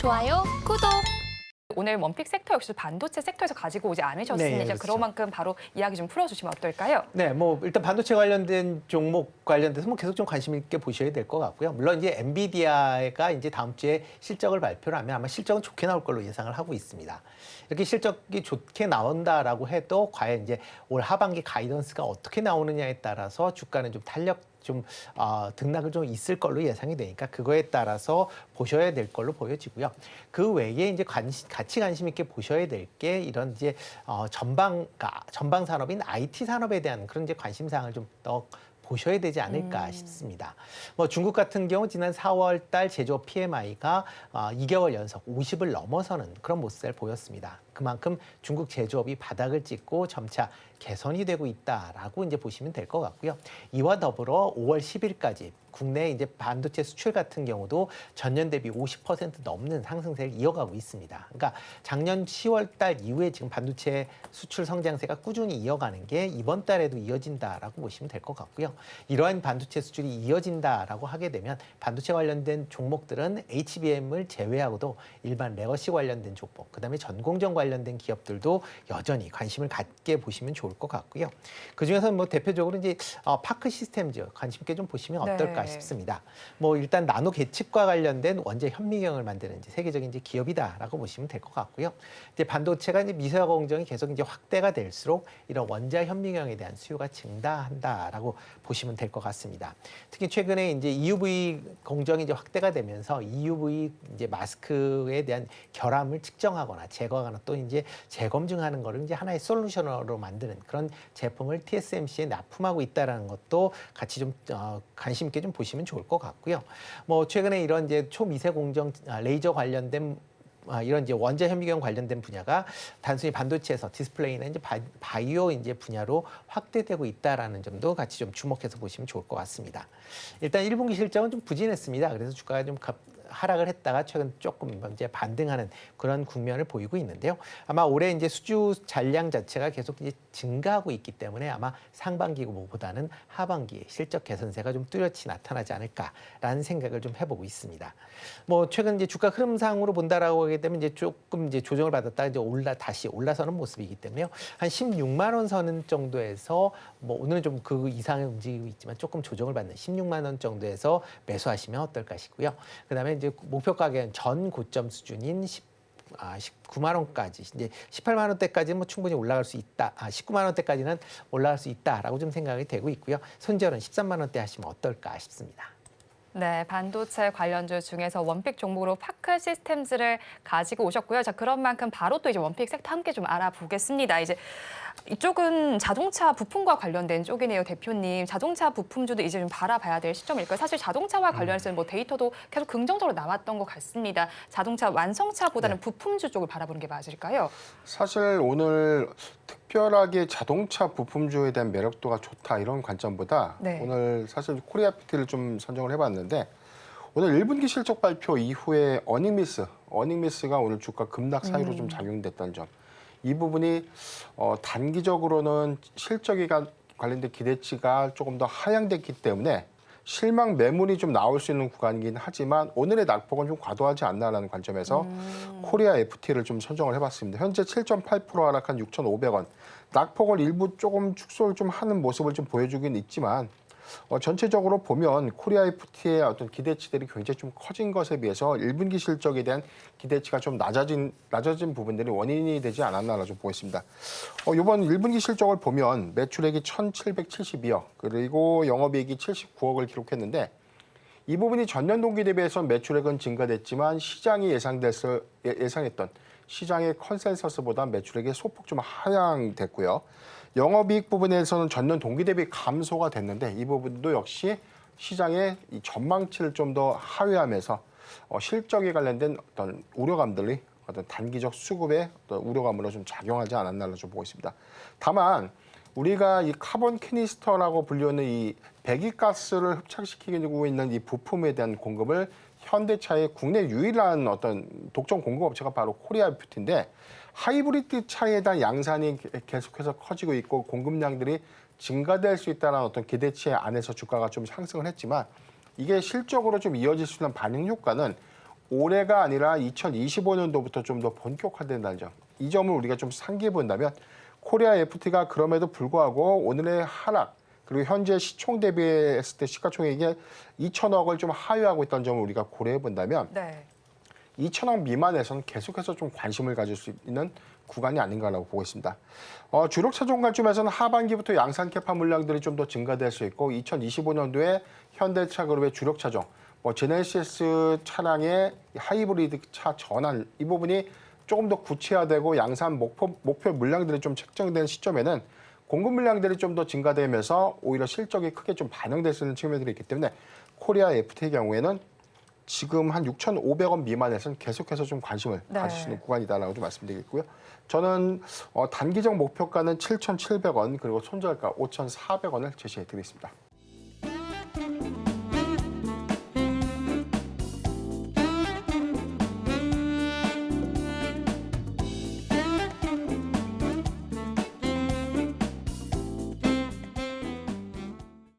좋아요, 구독. 오늘 원픽 섹터 역시 반도체 섹터에서 가지고 오지 않으셨으니 네, 이제 그렇죠. 그런 만큼 바로 이야기 좀 풀어주시면 어떨까요? 네, 뭐 일단 반도체 관련된 종목 관련돼서 뭐 계속 좀 관심 있게 보셔야 될 것 같고요. 물론 이제 엔비디아가 이제 다음 주에 실적을 발표를 하면 아마 실적은 좋게 나올 걸로 예상을 하고 있습니다. 이렇게 실적이 좋게 나온다라고 해도 과연 이제 올 하반기 가이던스가 어떻게 나오느냐에 따라서 주가는 좀 등락을 좀 있을 걸로 예상이 되니까 그거에 따라서 보셔야 될 걸로 보여지고요. 그 외에 이제 같이 관심 있게 보셔야 될 게 이런 이제 전방 산업인 IT 산업에 대한 그런 이제 관심사항을 좀 더 보셔야 되지 않을까 싶습니다. 뭐 중국 같은 경우 지난 4월 달 제조업 PMI가 2개월 연속 50을 넘어서는 그런 모습을 보였습니다. 그만큼 중국 제조업이 바닥을 찍고 점차 개선이 되고 있다라고 이제 보시면 될 것 같고요. 이와 더불어 5월 10일까지 국내 이제 반도체 수출 같은 경우도 전년 대비 50% 넘는 상승세를 이어가고 있습니다. 그러니까 작년 10월 달 이후에 지금 반도체 수출 성장세가 꾸준히 이어가는 게 이번 달에도 이어진다라고 보시면 될 것 같고요. 이러한 반도체 수출이 이어진다라고 하게 되면 반도체 관련된 종목들은 HBM을 제외하고도 일반 레거시 관련된 종목, 그다음에 전공정 관련된 기업들도 여전히 관심을 갖게 보시면 좋을 것 같고요. 그중에서 뭐 대표적으로 이제 파크 시스템즈 관심 있게 좀 보시면 어떨까 싶습니다. 뭐 일단 나노 계측과 관련된 원재 현미경을 만드는 이제 세계적인 이제 기업이다라고 보시면 될 것 같고요. 이제 반도체가 이제 미세화 공정이 계속 이제 확대가 될수록 이런 원자 현미경에 대한 수요가 증가한다라고 보시면 될 것 같습니다. 특히 최근에 이제 EUV 공정이 이제 확대가 되면서 EUV 이제 마스크에 대한 결함을 측정하거나 제거하거나 또 이제 재검증하는 거를 이제 하나의 솔루션으로 만드는 그런 제품을 TSMC에 납품하고 있다라는 것도 같이 좀 관심 있게 좀 보시면 좋을 것 같고요. 뭐 최근에 이런 이제 초미세 공정 레이저 관련된 이런 이제 원자 현미경 관련된 분야가 단순히 반도체에서 디스플레이나 이제 바이오 이제 분야로 확대되고 있다라는 점도 같이 좀 주목해서 보시면 좋을 것 같습니다. 일단 1분기 실적은 좀 부진했습니다. 그래서 주가가 좀 하락을 했다가 최근 조금 이제 반등하는 그런 국면을 보이고 있는데요. 아마 올해 이제 수주 잔량 자체가 계속 이제 증가하고 있기 때문에 아마 상반기보다는 하반기에 실적 개선세가 좀 뚜렷이 나타나지 않을까라는 생각을 좀 해보고 있습니다. 뭐 최근 이제 주가 흐름상으로 본다라고 하게 되면 이제 조금 이제 조정을 받았다가 이제 다시 올라서는 모습이기 때문에요. 한 16만 원 선 정도에서 뭐 오늘은 좀 그 이상을 움직이고 있지만 조금 조정을 받는 16만 원 정도에서 매수하시면 어떨까 싶고요. 그다음에 이제 목표 가격은 전 고점 수준인 19만 원까지 이제 18만 원대까지는 뭐 충분히 올라갈 수 있다. 19만 원대까지는 올라갈 수 있다라고 좀 생각이 되고 있고요. 손절은 13만 원대 하시면 어떨까 싶습니다. 네, 반도체 관련주 중에서 원픽 종목으로 파크 시스템즈를 가지고 오셨고요. 자, 그런 만큼 바로 또 이제 원픽 섹터 함께 좀 알아보겠습니다. 이제 이쪽은 자동차 부품과 관련된 쪽이네요, 대표님. 자동차 부품주도 이제 좀 바라봐야 될 시점일까요? 사실 자동차와 관련해서는 뭐 데이터도 계속 긍정적으로 나왔던 것 같습니다. 자동차 완성차보다는 부품주 쪽을 바라보는 게 맞을까요? 사실 오늘 특별하게 자동차 부품주에 대한 매력도가 좋다 이런 관점보다 오늘 사실 코리아 PT를 좀 선정을 해봤는데 오늘 1분기 실적 발표 이후에 어닝미스가 오늘 주가 급락 사유로 좀 작용됐던 점. 이 부분이 단기적으로는 실적에 관련된 기대치가 조금 더 하향됐기 때문에 실망 매물이 좀 나올 수 있는 구간이긴 하지만 오늘의 낙폭은 좀 과도하지 않나라는 관점에서 코리아 FT를 좀 선정을 해봤습니다. 현재 7.8% 하락한 6,500원. 낙폭을 일부 조금 축소를 좀 하는 모습을 좀 보여주긴 있지만 전체적으로 보면 코리아 FT의 어떤 기대치들이 굉장히 좀 커진 것에 비해서 1분기 실적에 대한 기대치가 좀 낮아진 부분들이 원인이 되지 않았나 좀 보겠습니다. 이번 1분기 실적을 보면 매출액이 1,772억 그리고 영업이익이 79억을 기록했는데 이 부분이 전년 동기 대비해서 매출액은 증가됐지만 시장이 예상했던 시장의 컨센서스보다 매출액이 소폭 좀 하향됐고요. 영업이익 부분에서는 전년 동기 대비 감소가 됐는데 이 부분도 역시 시장의 이 전망치를 좀 더 하회하면서 실적에 관련된 어떤 우려감들이 어떤 단기적 수급의 어떤 우려감으로 좀 작용하지 않았나 좀 보고 있습니다. 다만 우리가 이 카본 캐니스터라고 불리는 이 배기가스를 흡착시키고 있는 이 부품에 대한 공급을 현대차의 국내 유일한 어떤 독점 공급업체가 바로 코리아 FT인데 하이브리드 차에 대한 양산이 계속해서 커지고 있고 공급량들이 증가될 수 있다는 어떤 기대치 안에서 주가가 좀 상승을 했지만 이게 실적으로 좀 이어질 수 있는 반영 효과는 올해가 아니라 2025년도부터 좀 더 본격화된다는 점. 이 점을 우리가 좀 상기해 본다면 코리아 FT가 그럼에도 불구하고 오늘의 하락 그리고 현재 시총 대비했을 때 시가총액이 2천억을 좀 하회하고 있다는 점을 우리가 고려해 본다면 네. 2천억 미만에서는 계속해서 좀 관심을 가질 수 있는 구간이 아닌가라고 보고 있습니다. 주력 차종 관점에서는 하반기부터 양산 캐파 물량들이 좀 더 증가될 수 있고 2025년도에 현대차 그룹의 주력 차종, 제네시스 차량의 하이브리드 차 전환 이 부분이 조금 더 구체화되고 양산 목표 물량들이 좀 책정된 시점에는 공급 물량들이 좀 더 증가되면서 오히려 실적이 크게 좀 반영될 수 있는 측면들이 있기 때문에 코리아 FT의 경우에는 지금 한 6,500원 미만에서는 계속해서 좀 관심을 가질 수 있는 구간이다라고 좀 말씀드리겠고요. 저는 단기적 목표가는 7,700원 그리고 손절가 5,400원을 제시해 드리겠습니다.